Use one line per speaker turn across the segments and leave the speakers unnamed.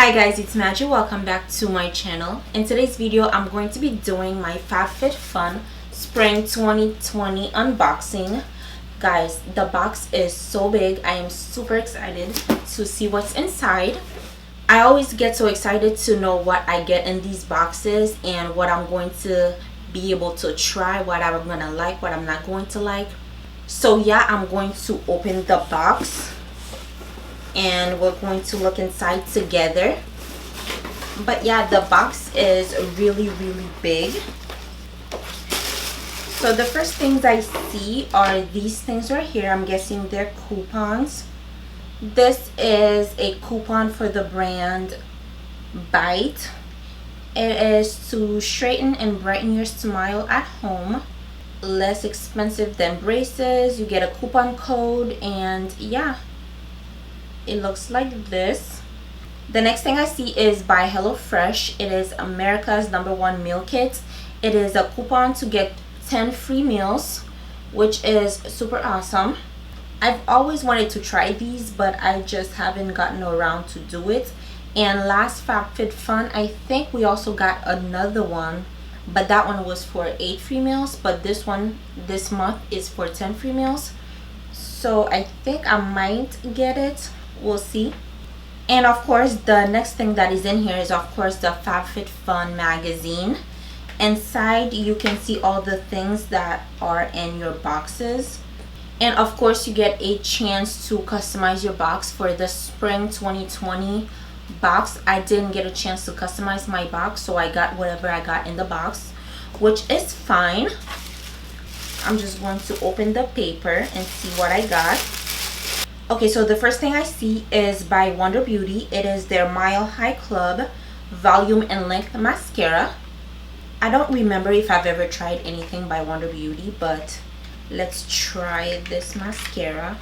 Hi guys, it's Maggie. Welcome back to my channel. In today's video, I'm going to be doing my Fabfitfun Spring 2020 unboxing. Guys, the box is so big. I am super excited to see what's inside. I always get so excited to know what I get in these boxes and what I'm going to be able to try, what I'm going to like, what I'm not going to like. So yeah, I'm going to open the box and we're going to look inside together. But yeah, the box is really big. So the first things I see are these things right here. I'm guessing they're coupons. This is a coupon for the brand Bite. It is to straighten and brighten your smile at home. Less expensive than braces. You get a coupon code and yeah, it looks like this. The next thing I see is by HelloFresh. It is America's #1 meal kit. It is a coupon to get 10 free meals, which is super awesome. I've always wanted to try these, but I just haven't gotten around to do it. And last Fabfitfun, I think we also got another one, but that one was for 8 free meals, but this one this month is for 10 free meals. So I think I might get it. We'll see. And of course, the next thing that is in here is of course the Fabfitfun magazine. Inside you can see all the things that are in your boxes. And of course you get a chance to customize your box for the Spring 2020 box. I didn't get a chance to customize my box, so I got whatever I got in the box, which is fine. I'm just going to open the paper and see what I got. Okay, so the first thing I see is by Wonder Beauty. It is their Mile High Club Volume and Length Mascara. I don't remember if I've ever tried anything by Wonder Beauty, but let's try this mascara.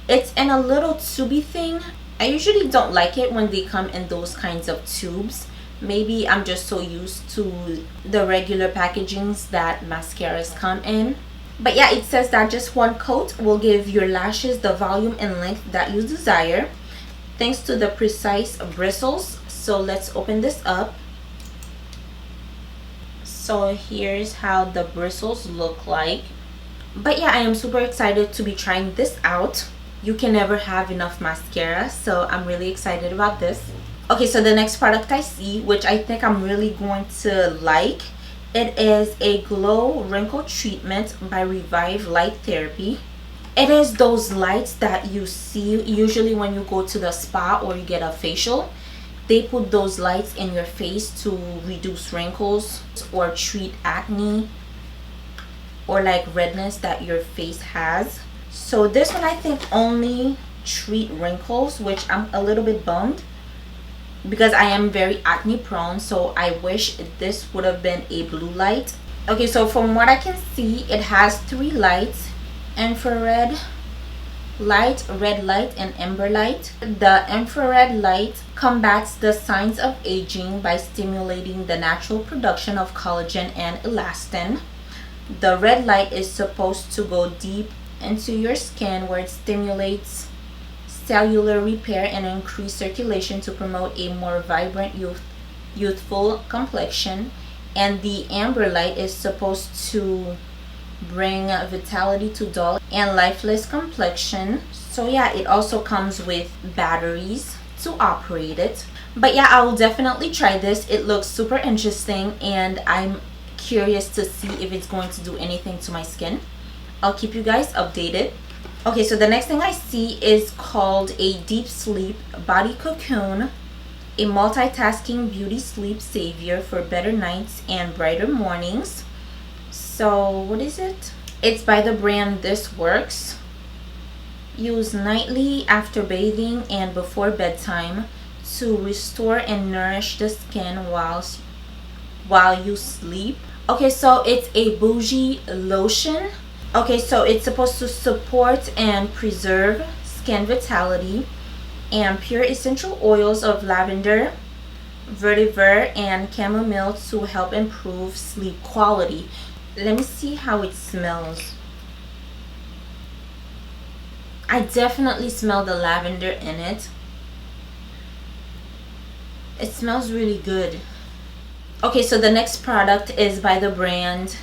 It's in a little tubey thing. I usually don't like it when they come in those kinds of tubes. Maybe I'm just so used to the regular packagings that mascaras come in. But yeah, it says that just one coat will give your lashes the volume and length that you desire, thanks to the precise bristles. So let's open this up. So here's how the bristles look like. But yeah, I am super excited to be trying this out. You can never have enough mascara, so I'm really excited about this. Okay, so the next product I see, which I think I'm really going to like, it is a glow wrinkle treatment by Revive Light Therapy. It is those lights that you see usually when you go to the spa or you get a facial. They put those lights in your face to reduce wrinkles or treat acne or like redness that your face has. So this one I think only treat wrinkles, which I'm a little bit bummed because I am very acne prone, so I wish this would have been a blue light. Okay, so from what I can see, it has 3 lights: infrared light, red light, and amber light. The infrared light combats the signs of aging by stimulating the natural production of collagen and elastin. The red light is supposed to go deep into your skin where it stimulates cellular repair and increase circulation to promote a more vibrant youthful complexion. And the amber light is supposed to bring vitality to dull and lifeless complexion. So yeah, it also comes with batteries to operate it. But yeah, I will definitely try this. It looks super interesting and I'm curious to see if it's going to do anything to my skin. I'll keep you guys updated. Okay, so the next thing I see is called a Deep Sleep Body Cocoon, a multitasking beauty sleep savior for better nights and brighter mornings. So what is it? It's by the brand This Works. Use nightly after bathing and before bedtime to restore and nourish the skin while you sleep. Okay, so it's a bougie lotion. Okay, so it's supposed to support and preserve skin vitality and pure essential oils of lavender, vetiver, and chamomile to help improve sleep quality. Let me see how it smells. I definitely smell the lavender in it. It smells really good. Okay, so the next product is by the brand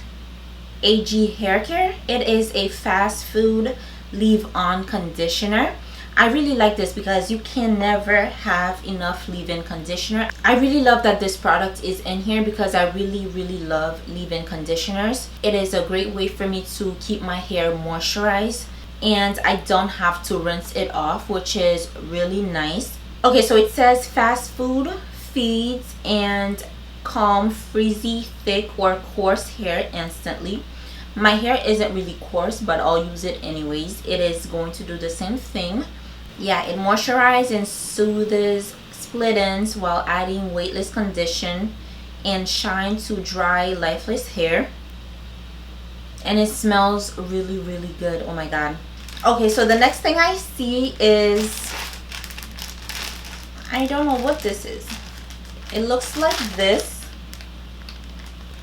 AG Hair Care. It is a fast food leave-on conditioner. I really like this because you can never have enough leave-in conditioner. I really love that this product is in here because I really love leave-in conditioners. It is a great way for me to keep my hair moisturized, and I don't have to rinse it off, which is really nice. Okay, so it says fast food feeds and calm frizzy, thick or coarse hair instantly. My hair isn't really coarse, but I'll use it anyways. It is going to do the same thing. Yeah, it moisturizes and soothes split ends while adding weightless condition and shine to dry, lifeless hair. And it smells really good. Oh my god. Okay, so the next thing I see is, I don't know what this is. It looks like this.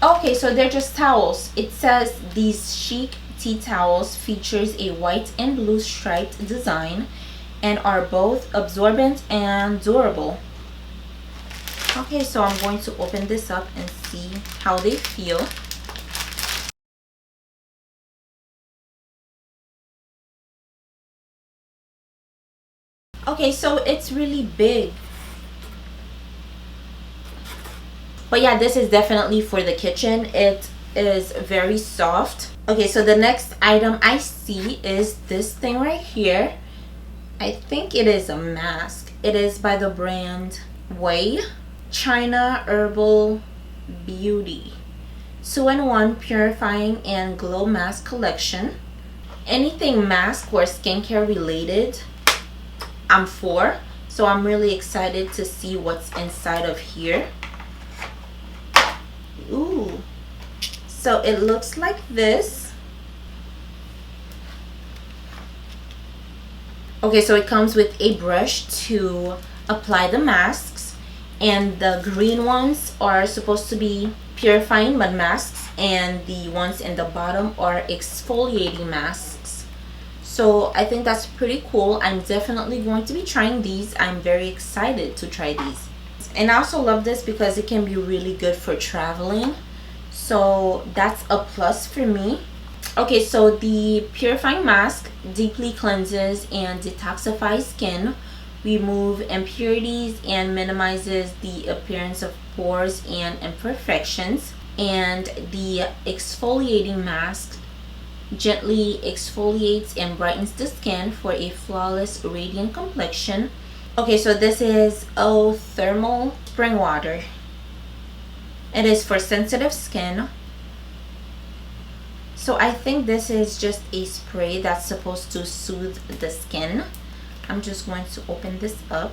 Okay, so they're just towels. It says these chic tea towels features a white and blue striped design and are both absorbent and durable. Okay, so I'm going to open this up and see how they feel. Okay, so it's really big. But yeah, this is definitely for the kitchen. It is very soft. Okay, so the next item I see is this thing right here. I think it is a mask. It is by the brand Way China Herbal Beauty 2-in-1 Purifying and Glow Mask Collection. Anything mask or skincare related, I'm for. So I'm really excited to see what's inside of here. Ooh, so it looks like this. Okay, so it comes with a brush to apply the masks, and the green ones are supposed to be purifying mud masks, and the ones in the bottom are exfoliating masks. So I think that's pretty cool. I'm definitely going to be trying these. I'm very excited to try these. And I also love this because it can be really good for traveling. So that's a plus for me. Okay, so the purifying mask deeply cleanses and detoxifies skin, remove impurities, and minimizes the appearance of pores and imperfections. And the exfoliating mask gently exfoliates and brightens the skin for a flawless, radiant complexion. Okay, so this is thermal spring water. It is for sensitive skin. So I think this is just a spray that's supposed to soothe the skin. I'm just going to open this up.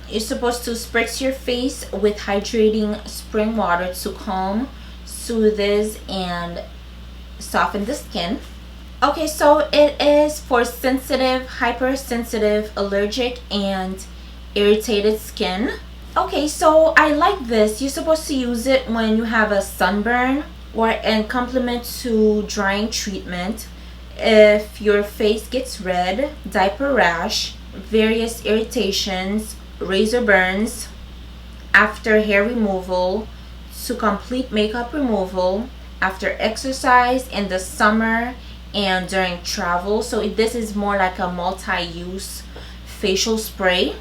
You're supposed to spritz your face with hydrating spring water to calm, soothes, and soften the skin. Okay, so it is for sensitive, hypersensitive, allergic, and irritated skin. Okay, so I like this. You're supposed to use it when you have a sunburn or in complement to drying treatment. If your face gets red, diaper rash, various irritations, razor burns, after hair removal, to complete makeup removal, after exercise, in the summer, and during travel. So this is more like a multi-use facial spray.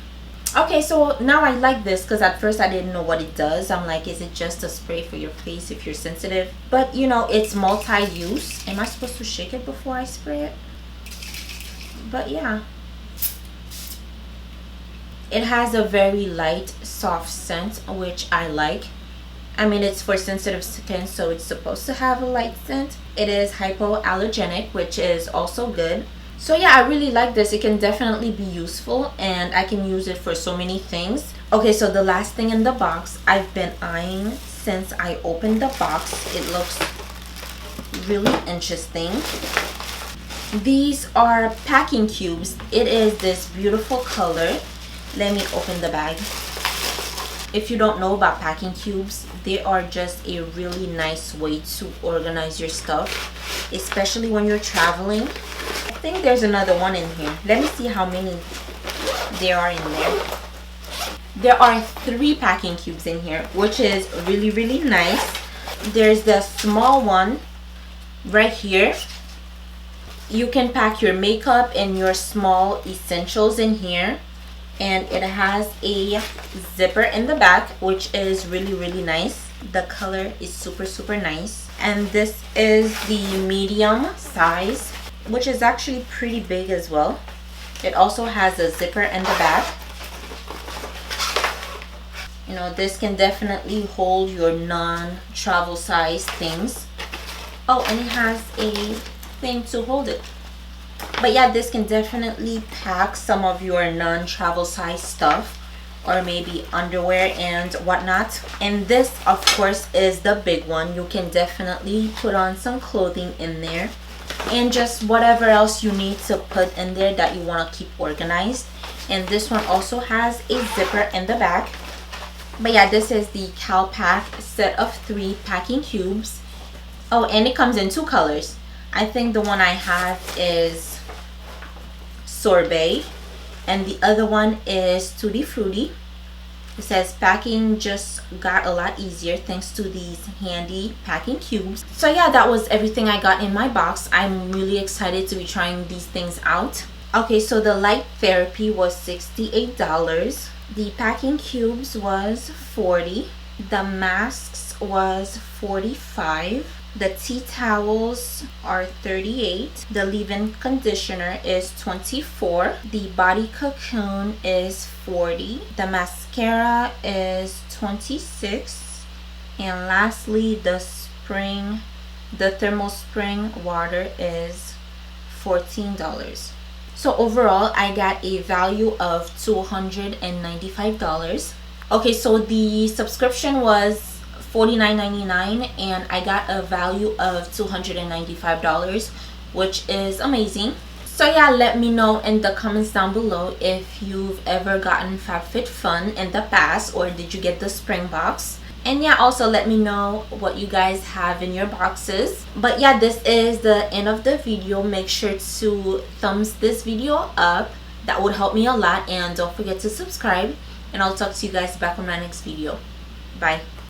Okay, so now I like this because at first I didn't know what it does. I'm like, is it just a spray for your face if you're sensitive? But you know, it's multi-use. Am I supposed to shake it before I spray it? But yeah, it has a very light, soft scent, which I like. I mean, it's for sensitive skin, so it's supposed to have a light scent. It is hypoallergenic, which is also good. So yeah, I really like this. It can definitely be useful, and I can use it for so many things. Okay, so the last thing in the box I've been eyeing since I opened the box. It looks really interesting. These are packing cubes. It is this beautiful color. Let me open the bag. If you don't know about packing cubes, they are just a really nice way to organize your stuff, especially when you're traveling. I think there's another one in here. Let me see how many there are in there. There are 3 packing cubes in here, which is really, really nice. There's the small one right here. You can pack your makeup and your small essentials in here. And it has a zipper in the back, which is really, really nice. The color is super, super nice. And this is the medium size, which is actually pretty big as well. It also has a zipper in the back. You know, this can definitely hold your non-travel size things. Oh, and it has a thing to hold it. But yeah, this can definitely pack some of your non-travel size stuff, or maybe underwear and whatnot. And this, of course, is the big one. You can definitely put on some clothing in there and just whatever else you need to put in there that you want to keep organized. And this one also has a zipper in the back. But yeah, this is the CalPack set of 3 packing cubes. Oh, and it comes in 2 colors. I think the one I have is sorbet and the other one is tutti frutti. It says packing just got a lot easier thanks to these handy packing cubes. So yeah, that was everything I got in my box. I'm really excited to be trying these things out. Okay, so the light therapy was $68. The packing cubes was $40. The masks was $45. The tea towels are $38. The leave-in conditioner is $24. The body cocoon is $40. The mascara is $26. And lastly, the thermal spring water is $14. So overall, I got a value of $295. Okay, so the subscription was $49.99 and I got a value of $295, which is amazing. So yeah, let me know in the comments down below if you've ever gotten Fabfitfun in the past, or did you get the spring box. And yeah, also let me know what you guys have in your boxes. But yeah, this is the end of the video. Make sure to thumbs this video up. That would help me a lot. And don't forget to subscribe. And I'll talk to you guys back on my next video. Bye.